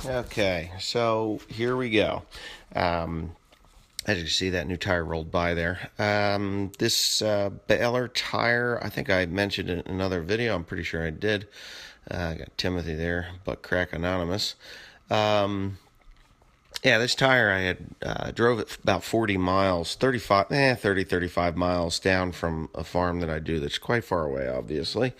Okay, so here we go. As you see, that new tire rolled by there. This Baylor tire, I think I mentioned it in another video. I'm pretty sure I did. I got Timothy there, Butt Crack Anonymous. Um, yeah, this tire I had drove it about 40 miles, 35 miles down from a farm that I do that's quite far away, obviously.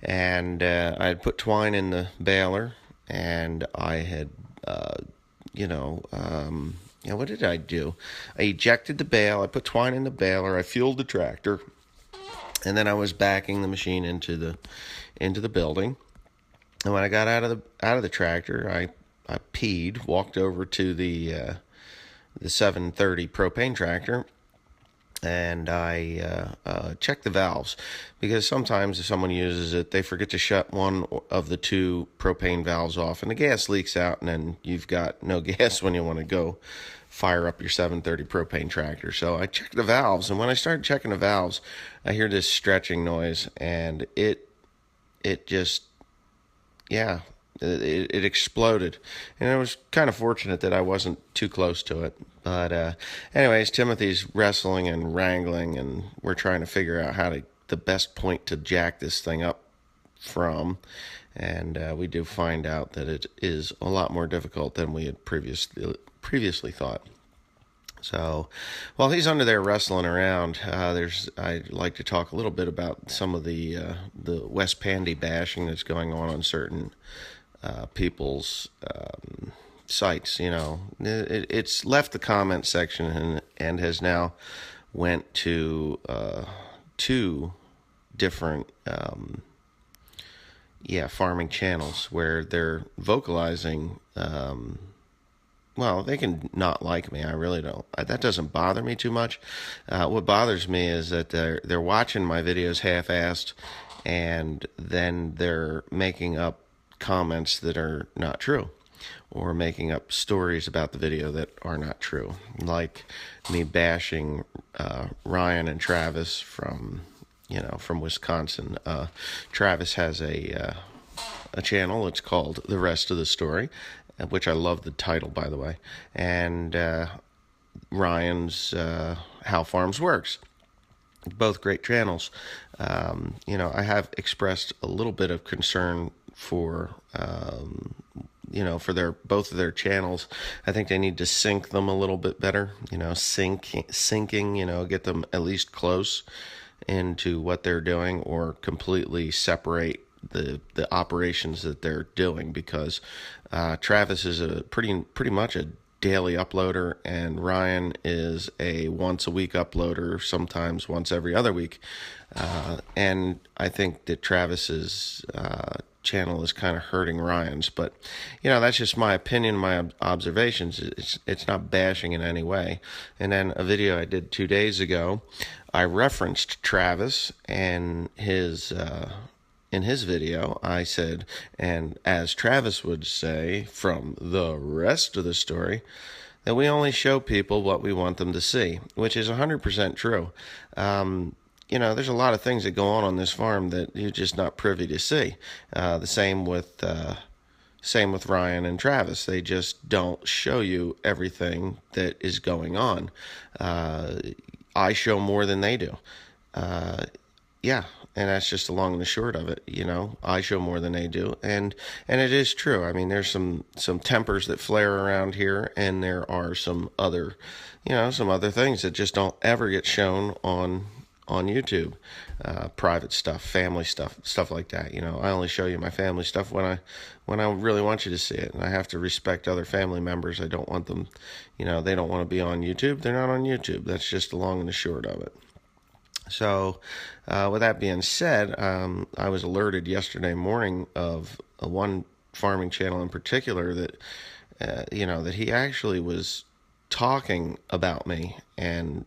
And I had put twine in the baler, and I had, uh, you know, um, what did I do? I ejected the bale, I put twine in the baler, I fueled the tractor, and then I was backing the machine into the building. And when I got out of the tractor, I peed, walked over to the 730 propane tractor, and I checked the valves, because sometimes if someone uses it, they forget to shut one of the two propane valves off, and the gas leaks out, and then you've got no gas when you want to go fire up your 730 propane tractor. So I checked the valves, and when I started checking the valves, I hear this stretching noise, and it just, yeah, it exploded. And it was kind of fortunate that I wasn't too close to it. But anyways, Timothy's wrestling and wrangling, and we're trying to figure out the best point to jack this thing up from. And we do find out that it is a lot more difficult than we had previously thought. So, while he's under there wrestling around, I'd like to talk a little bit about some of the West Pandy bashing that's going on certain people's sites. It's left the comment section and has now went to two different farming channels where they're vocalizing. Well, they can not like me. I really don't. That doesn't bother me too much. What bothers me is that they're watching my videos half-assed, and then they're making up comments that are not true, or making up stories about the video that are not true, like me bashing Ryan and Travis from Wisconsin. Travis has a channel. It's called The Rest of the Story, which I love the title, by the way, and Ryan's How Farms Works. Both great channels. I have expressed a little bit of concern for for both of their channels. I think they need to sync them a little bit better. Syncing. Get them at least close into what they're doing, or completely separate the operations that they're doing, because Travis is a pretty much a daily uploader, and Ryan is a once a week uploader, sometimes once every other week. And I think that Travis's channel is kind of hurting Ryan's, but that's just my opinion, my observations. It's not bashing in any way. And then a video I did 2 days ago, I referenced Travis, and in his video, I said, and as Travis would say from the rest of the story, that we only show people what we want them to see, which is 100% true. There's a lot of things that go on this farm that you're just not privy to see. The same with Ryan and Travis. They just don't show you everything that is going on. I show more than they do. Yeah, and that's just the long and the short of it. I show more than they do, and it is true. I mean, there's some tempers that flare around here, and there are some other things that just don't ever get shown on YouTube. Private stuff, family stuff like that. I only show you my family stuff when I really want you to see it, and I have to respect other family members. I don't want them, they don't want to be on YouTube. They're not on YouTube. That's just the long and the short of it. So, with that being said, I was alerted yesterday morning of one farming channel in particular that, that he actually was talking about me, and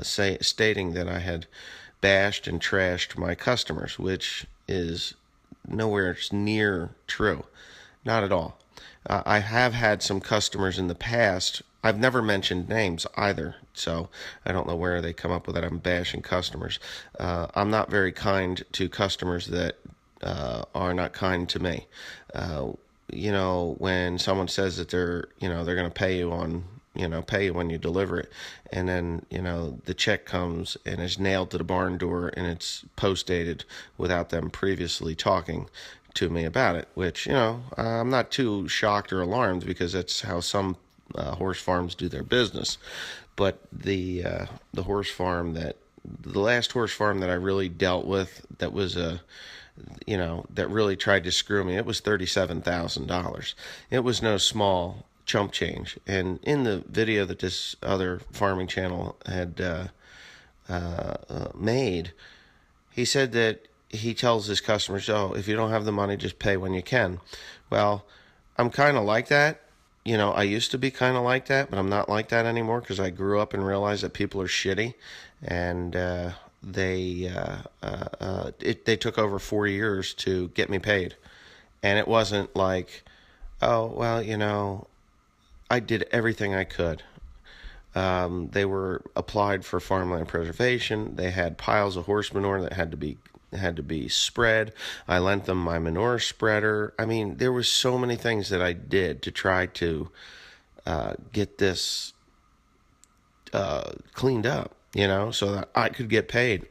stating that I had bashed and trashed my customers, which is nowhere near true. Not at all. I have had some customers in the past. I've never mentioned names either, so I don't know where they come up with that I'm bashing customers. I'm not very kind to customers that are not kind to me. when someone says that they're going to pay you pay you when you deliver it, and then the check comes and is nailed to the barn door and it's post dated without them previously talking to me about it, which I'm not too shocked or alarmed, because that's how some horse farms do their business. But the last horse farm that I really dealt with, that was that really tried to screw me, it was $37,000. It was no small chump change. And in the video that this other farming channel had made, he said that he tells his customers, "Oh, if you don't have the money, just pay when you can." Well, I'm kind of like that. I used to be kind of like that, but I'm not like that anymore, because I grew up and realized that people are shitty, and they took over 4 years to get me paid. And it wasn't like, "Oh, well, I did everything I could." They were applied for farmland preservation. They had piles of horse manure that had to be spread. I lent them my manure spreader. I mean, there was so many things that I did to try to get this cleaned up, so that I could get paid.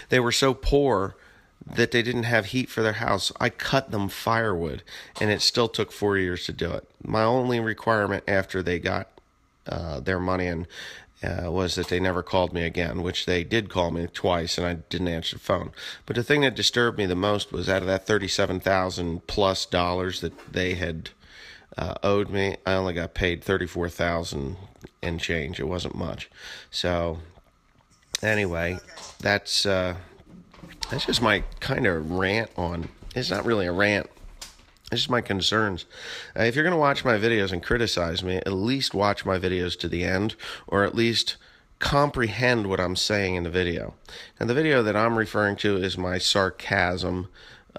They were so poor that they didn't have heat for their house. I cut them firewood, and it still took 4 years to do it. My only requirement after they got their money in was that they never called me again, which they did call me twice, and I didn't answer the phone. But the thing that disturbed me the most was, out of that $37,000 plus that they had owed me, I only got paid $34,000 and change. It wasn't much. So anyway, that's just my kind of rant on. It's not really a rant. It's just my concerns. If you're going to watch my videos and criticize me, at least watch my videos to the end, or at least comprehend what I'm saying in the video. And the video that I'm referring to is my sarcasm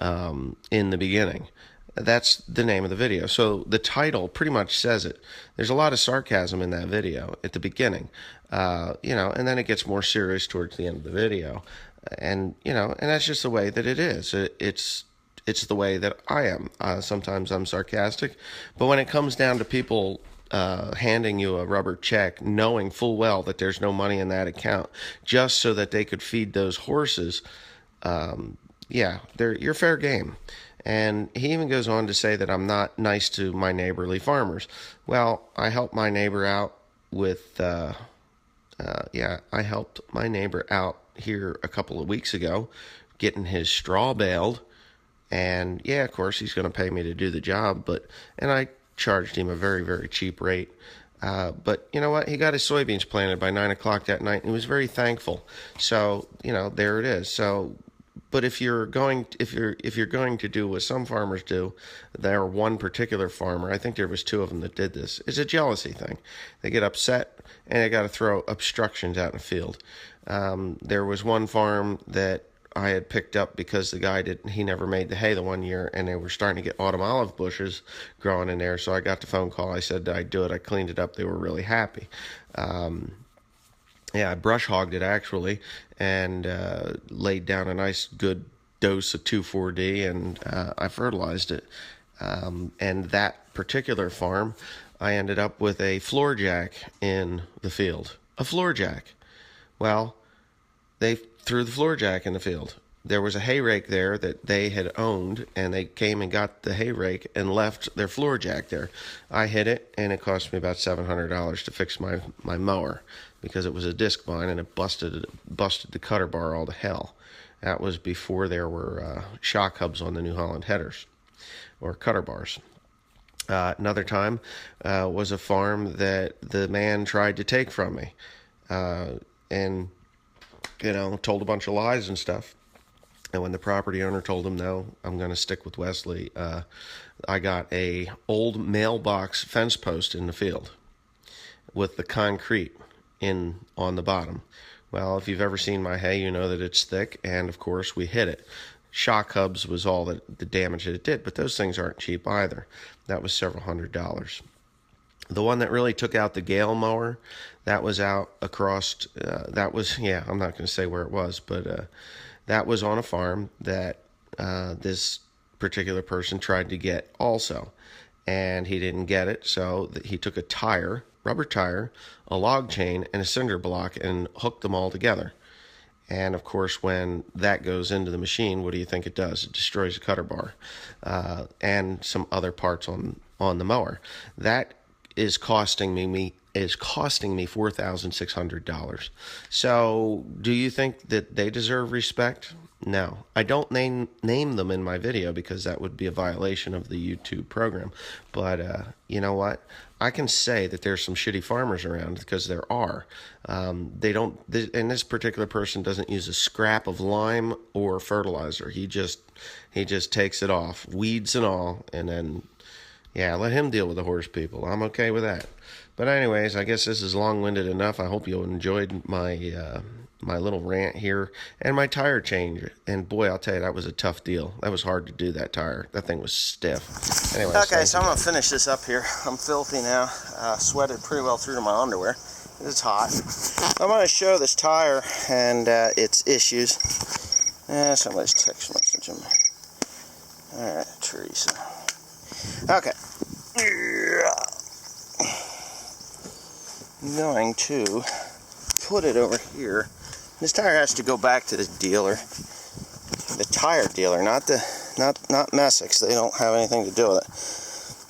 in the beginning. That's the name of the video. So the title pretty much says it. There's a lot of sarcasm in that video at the beginning, and then it gets more serious towards the end of the video. And that's just the way that it is. It's the way that I am. Sometimes I'm sarcastic, but when it comes down to people handing you a rubber check, knowing full well that there's no money in that account, just so that they could feed those horses, you're fair game. And he even goes on to say that I'm not nice to my neighborly farmers. Well, I helped my neighbor out with, I helped my neighbor out here a couple of weeks ago, getting his straw baled. And of course, he's going to pay me to do the job, and I charged him a very, very cheap rate. But you know what? He got his soybeans planted by 9 o'clock that night, and he was very thankful. So, there it is. So, but if you're going to do what some farmers do, there one particular farmer, I think there was 2 of them that did this. It's a jealousy thing. They get upset and they got to throw obstructions out in the field. There was one farm that I had picked up because the guy he never made the hay the one year, and they were starting to get autumn olive bushes growing in there. So I got the phone call. I said, I'd do it. I cleaned it up. They were really happy. I brush hogged it actually, and laid down a nice good dose of 2,4-D, and I fertilized it. And that particular farm, I ended up with a floor jack in the field. A floor jack. Well, they threw the floor jack in the field. There was a hay rake there that they had owned, and they came and got the hay rake and left their floor jack there. I hit it, and it cost me about $700 to fix my mower, because it was a disc vine and it busted the cutter bar all to hell. That was before there were shock hubs on the New Holland headers, or cutter bars. Another time was a farm that the man tried to take from me, and told a bunch of lies and stuff. And when the property owner told him, no, I'm going to stick with Wesley, I got a old mailbox fence post in the field with the concrete on the bottom. Well, if you've ever seen my hay, you know that it's thick, and of course we hit it. Shock hubs was all the damage that it did, but those things aren't cheap either. That was several $100s. The one that really took out the Gale mower, that was out across, I'm not going to say where it was, but that was on a farm that this particular person tried to get also, and he didn't get it, so he took a tire, rubber tire, a log chain, and a cinder block and hooked them all together. And of course, when that goes into the machine, what do you think it does? It destroys the cutter bar and some other parts on the mower. That is costing me $4,600. So, do you think that they deserve respect? No, I don't name them in my video because that would be a violation of the YouTube program. But you know what? I can say that there's some shitty farmers around because there are. And this particular person doesn't use a scrap of lime or fertilizer. He just takes it off, weeds and all, and then let him deal with the horse people. I'm okay with that. But anyways, I guess this is long-winded enough. I hope you enjoyed my my little rant here and my tire change. And boy, I'll tell you, that was a tough deal. That was hard to do, that tire. That thing was stiff. Anyways, okay, so I'm going to finish this up here. I'm filthy now. Sweated pretty well through to my underwear. It's hot. I'm going to show this tire and its issues. Somebody's text messaging me. Alright, Teresa. Okay. I'm going to put it over here. This tire has to go back to the dealer, the tire dealer, not Messick's. They don't have anything to do with it.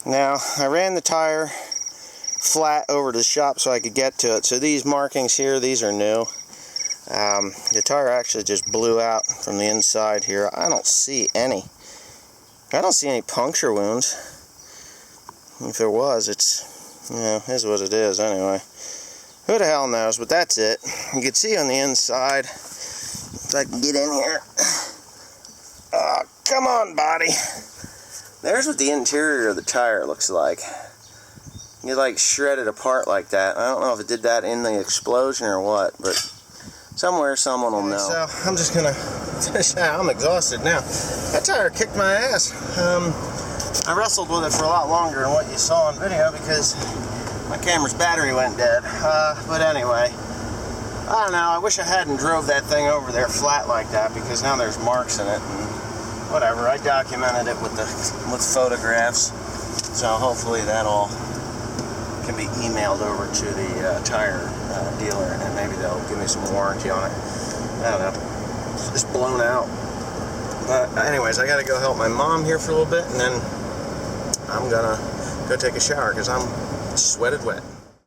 Now, I ran the tire flat over to the shop so I could get to it. So these markings here, these are new. The tire actually just blew out from the inside here. I don't see any puncture wounds. If there was, it's, is what it is anyway. Who the hell knows, but that's it. You can see on the inside, if I can get in here. Oh, come on, body. There's what the interior of the tire looks like. You like shredded apart like that. I don't know if it did that in the explosion or what, but somewhere someone will know. So I'm just gonna finish out. I'm exhausted now. That tire kicked my ass. I wrestled with it for a lot longer than what you saw on video because my camera's battery went dead. But anyway, I don't know. I wish I hadn't drove that thing over there flat like that because now there's marks in it and whatever. I documented it with photographs, so hopefully that all can be emailed over to the tire dealer and maybe they'll give me some warranty on it. I don't know. It's just blown out. But anyways, I gotta go help my mom here for a little bit and then I'm gonna go take a shower because I'm sweated wet.